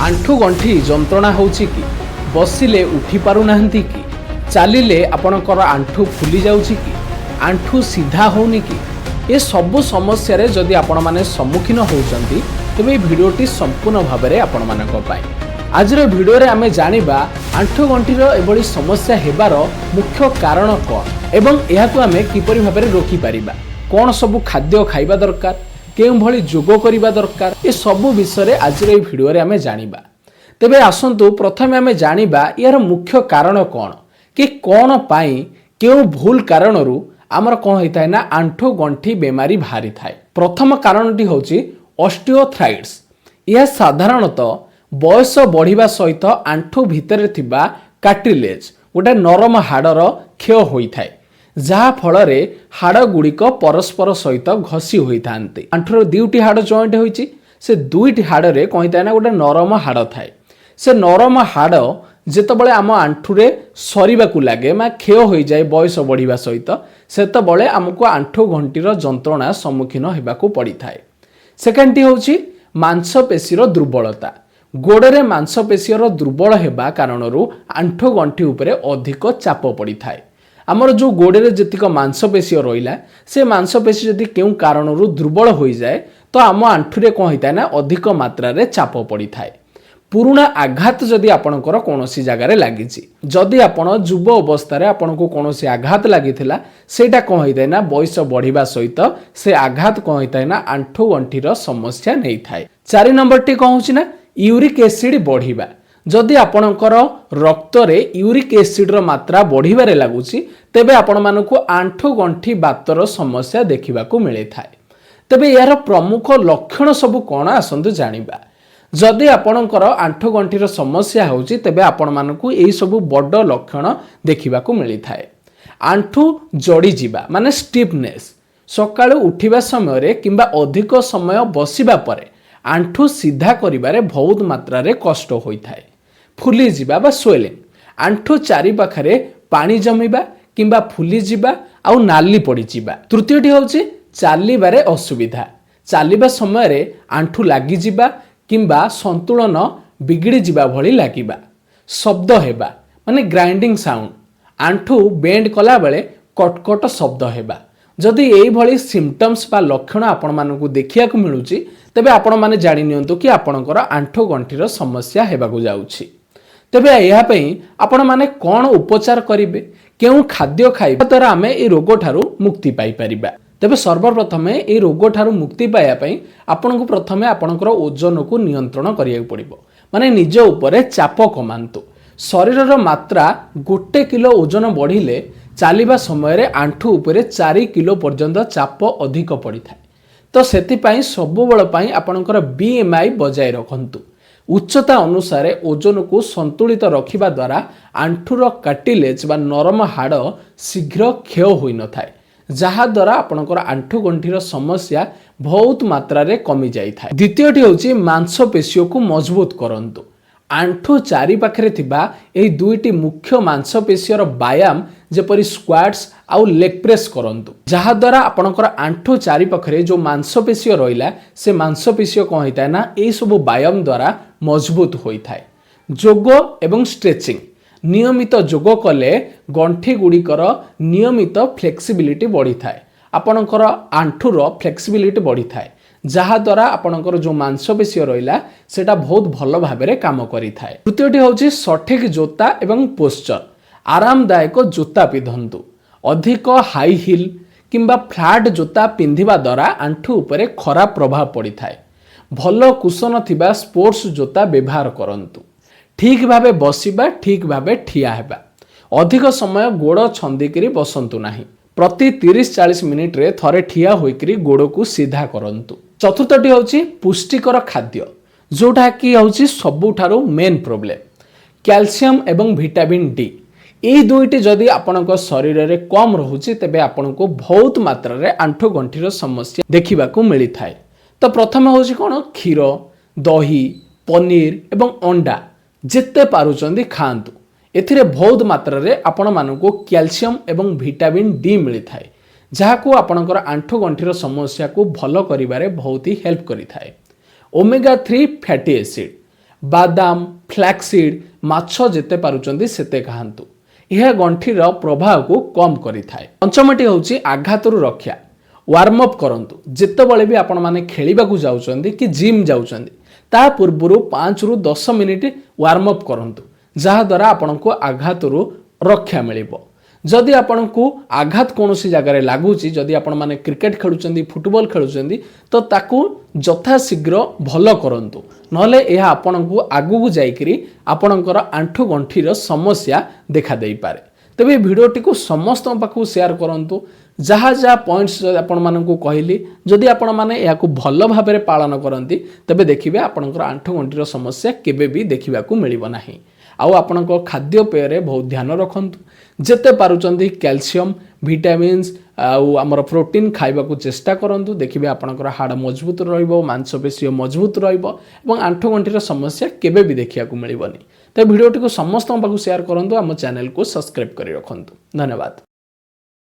आंठु गंठी जंत्रणा होउछि कि बसिले उठी पारु नाहंती कि चालिले आपणकर आंठु फुली जाउछि कि आंठु सीधा होउनी कि ए सबु समस्या रे जदि आपण माने सम्मुखीन होउचंती तेबे ए भिडियोटी संपूर्ण भाबरे आपण मानक पाई आज भिडियो रे आमे जानिबा आंठु गंठीर एभली समस्या हेबार मुख्य कारण कोन एवं एहाकु आमे किपरि भाबरे रोकी परिबा कोन सबु खाद्य खाइबा दरकार केउं भली जोग करिबा दरकार ए सबु विषय आज भिडियो रे आमे जानिबा। तेबे आसंतु प्रथमे आमे जानिबा यार मुख्य कारण कोन कि कोन पाई केउं भूल कारणरू आमर कोन होइताय ना आंठु गंठी बेमारी भारी थाए। प्रथम कारणटी होची ऑस्टियोथ्राइड्स। यह साधारणतः बयस बढ़िबा सहित आंठु भितर थिबा कार्टिलेज गोटे नरम हाड़र क्षय होइथाय जहा फल रे हाड़ गुड़िक परस्पर सहित घसी होइथांती। आंठुर दुईटी हाड़ जॉइंट होइची से दुईटी हाड़ रे कहिताय ना गोटे नरम हाड़ थाए। से नरम हाड़ जेतबळे आम आंठुरे सरीबाकू लागे मा क्षय होई जाए बयस बढ़िबा सहित सेतबळे आमको आंठु गंठीर जंत्रणा सम्मुखीन हेबाकू पड़ी थाए। सेकेंडटी होची मांसपेशीर दुर्बलता। गोड़े मांसपेशीर दुर्बल हेबा कारणरू आंठु गंठी उपरे अधिक चाप पड़ी थाए। आमर जो गोड़े जेतिक मांसपेशी रहिला से मांसपेशी जदि केउ कारणरू दुर्बल हो जाए तो आम आंठुरे कौन होता है ना अधिक मात्रा रे चाप पड़ी थाए। पुराना आघात जदि आपणकर कोनोसी जगार लगी जदि आपण युव अवस्था आपको कोनोसी आघात लगिथिला सेटा कौन होता है ना बयस बढ़िबा सहित से आघात कौन होता है ना आंठु गंठीर समस्या नहीं थाए। 4 नंबर टी कौन होची ना यूरिक एसिड बढ़िबा। जदि आपणकर रक्त रे यूरिक एसिड रो मात्रा बढ़िबारे लागुची तेबे आपण मानकु आंठु गंठी बातर समस्या देखिबाकू मिले थाए। तेबे यार प्रमुख लक्षण सब कोन आसंतु जानिबा। जदि आपणकर आंठु गंठीर समस्या होची तेबे आपण मानकु एई सब बड़ लक्षण देखिबाकू मिली थाए। आंठु जड़ी जिबा माने स्टिफनेस। सकाळु उठिबा समय रे किंबा अधिक समय बसिबा परे आंठु सीधा करिबारे बहुत मात्रा रे कष्ट होई थाए। फुली जिबा बा स्वेलिंग। आंठु चारि पाखरे पानी जमिबा किंबा फुली जिबा आउ नाली पड़ी जिबा। तृतीयटी होची चालिबारे असुविधा। चालिबा समय रे आंठु लागी जिबा किंबा संतुलन बिगड़ी जिबा भली लागिबा। शब्द हेबा माने ग्राइंडिंग साउंड। आंठु बेंड कला बेले कटकट शब्द हेबा। जदि एई भली सिम्पटम्स बा लक्षण आपण मानकु देखियाकू मिलुची तेबे आपण माने जानि नियंतु कि आपणकर आंठु गंठीर समस्या हेबाकू जाउची। तेबे एहा पई आपण माने कोन उपचार करिवे केउ खाद्य खाइबा द्वारा आमे ए रोग ठारू मुक्ति पाई परिबा। तेबे सर्वप्रथमे ए रोग ठारू मुक्ति पाया पई आपणको प्रथमे आपणकर ओजन को नियंत्रण करिया पड़िबो। माने निज उपरे चाप कमांतु। शरीरर मात्रा 1 किलो ओजन बढ़िले चालिबा समय रे आंठु उपरे 4 किलो पर्यंत चाप अधिक पड़ी थाए। तो सेतिपाई सबुबेल पाई आपणकर बीएमआई बजाय रखंतु। उच्चता अनुसार ओजन को संतुलित रखिबा द्वारा आंठुर कार्टिलेज बा नरम हाड़ शीघ्र क्षय होई न थाए जहा द्वारा आपणकर आंठु गंठीर समस्या बहुत मात्रा रे कमी जाई थाए। द्वितीयटी होची मांसपेशी को मजबूत करंतु। आंठु चारि पाखरे थिबा एही दुईटी मुख्य मांसपेशीर व्यायाम जेपरि स्क्वाट्स आउ लेग प्रेस करंतु जहा द्वारा आपणकर आंठु चारि पाखरे जो मांसपेशी रहिला से मांसपेशी कोन होइता ना एही सब व्यायाम द्वारा मजबूत होई थाए। जोग एवं स्ट्रेचिंग। नियमित जोग कले गंठी गुड़िकर नियमित फ्लेक्सिबिलिटी बढ़ी थाए। आपणकर आंठुर फ्लेक्सिबिलिटी बढ़ी थाए जहा द्वारा आपणकर जो मांसपेशी रहिला सेटा बहुत भल भाबरे काम करि थाए। तृतीयटी होची सठिक जोता एवं पोस्चर। आरामदायक जोता पिंधंतु। अधिक हाई हिल किंबा फ्लैट जोता पिंधिबा द्वारा आंठु उपरे खराब प्रभाव पड़ी थाए। भल कुशन थिबा स्पोर्ट्स जोता व्यवहार करंतु। ठीक भाबे बसिबा ठीक भाबे ठिया हेबा। अधिक समय गोड़ छंदिकरी बसंतु नाही। प्रति 30-40 मिनिट रे थरे ठिया होइकरी गोड़ को सीधा करंतु। चतुर्थटी होची पुष्टिकर खाद्य जोटा कि होची सबुठारो मेन प्रॉब्लम। कैल्शियम एवं विटामिन डी ए दुईटी जदि आपणक शरीर रे कम रहुची तेबे आपणको बहुत मात्रा रे आंठु गंठीर समस्या देखिबाकू मिली थाए। तो प्रथम होची कोन क्षीर दही पनीर एवं अंडा जेते पारुचंदी खांतु। एथिरे बहुत मात्रा रे आपण मानको कैल्शियम एवं विटामिन डी मिली थाए जहाको आपणकर आंठु गंठीर समस्या को भल करिबारे बहुत ही हेल्प करि थाए। ओमेगा 3 फैटी एसिड ବାଦାମ ଫ୍ଲାକ୍ସିଡ୍ ମାଛ ଯେତେ ପାରୁଛନ୍ତି ସେତେ ଖାଆନ୍ତୁ। ଏହା ଗଣ୍ଠିର ପ୍ରଭାବକୁ କମ୍ କରିଥାଏ। ପଞ୍ଚମଟି ହେଉଛି ଆଘାତରୁ ରକ୍ଷା। ୱାର୍ମ ଅପ୍ କରନ୍ତୁ। ଯେତେବେଳେ ବି ଆପଣମାନେ ଖେଳିବାକୁ ଯାଉଛନ୍ତି କି ଜିମ୍ ଯାଉଛନ୍ତି ତା ପୂର୍ବରୁ 5ରୁ 10 ମିନିଟ୍ ୱାର୍ମ ଅପ୍ କରନ୍ତୁ, ଯାହାଦ୍ୱାରା ଆପଣଙ୍କୁ ଆଘାତରୁ ରକ୍ଷା ମିଳିବ। ଯଦି ଆପଣଙ୍କୁ ଆଘାତ କୌଣସି ଜାଗାରେ ଲାଗୁଛି, ଯଦି ଆପଣମାନେ କ୍ରିକେଟ୍ ଖେଳୁଛନ୍ତି ଫୁଟବଲ ଖେଳୁଛନ୍ତି ତ ତାକୁ ଯଥାଶୀଘ୍ର ଭଲ କରନ୍ତୁ, ନହେଲେ ଏହା ଆପଣଙ୍କୁ ଆଗକୁ ଯାଇକରି ଆପଣଙ୍କର ଆଣ୍ଠୁ ଗଣ୍ଠିର ସମସ୍ୟା ଦେଖାଦେଇପାରେ। ତେବେ ଏହି ଭିଡ଼ିଓଟିକୁ ସମସ୍ତଙ୍କ ପାଖକୁ ସେୟାର କରନ୍ତୁ। ଯାହା ଯାହା ପଏଣ୍ଟସ୍ ଆପଣମାନଙ୍କୁ କହିଲି ଯଦି ଆପଣମାନେ ଏହାକୁ ଭଲ ଭାବରେ ପାଳନ କରନ୍ତି ତେବେ ଦେଖିବେ ଆପଣଙ୍କର ଆଣ୍ଠୁ ଗଣ୍ଠିର ସମସ୍ୟା କେବେ ବି ଦେଖିବାକୁ ମିଳିବ ନାହିଁ। ଆଉ ଆପଣଙ୍କ ଖାଦ୍ୟପେୟରେ ବହୁତ ଧ୍ୟାନ ରଖନ୍ତୁ। ଯେତେ ପାରୁଛନ୍ତି କ୍ୟାଲସିୟମ୍ ଭିଟାମିନ୍ସ ଆଉ ଆମର ପ୍ରୋଟିନ୍ ଖାଇବାକୁ ଚେଷ୍ଟା କରନ୍ତୁ। ଦେଖିବେ ଆପଣଙ୍କର ହାଡ଼ ମଜବୁତ ରହିବ, ମାଂସପେଶୀ ମଜବୁତ ରହିବ ଏବଂ ଆଣ୍ଠୁ ଗଣ୍ଠିର ସମସ୍ୟା କେବେ ବି ଦେଖିବାକୁ ମିଳିବନି। ତ ଭିଡ଼ିଓଟିକୁ ସମସ୍ତଙ୍କ ପାଖକୁ ସେୟାର କରନ୍ତୁ। ଆମ ଚ୍ୟାନେଲକୁ ସବସ୍କ୍ରାଇବ୍ କରି ରଖନ୍ତୁ। ଧନ୍ୟବାଦ।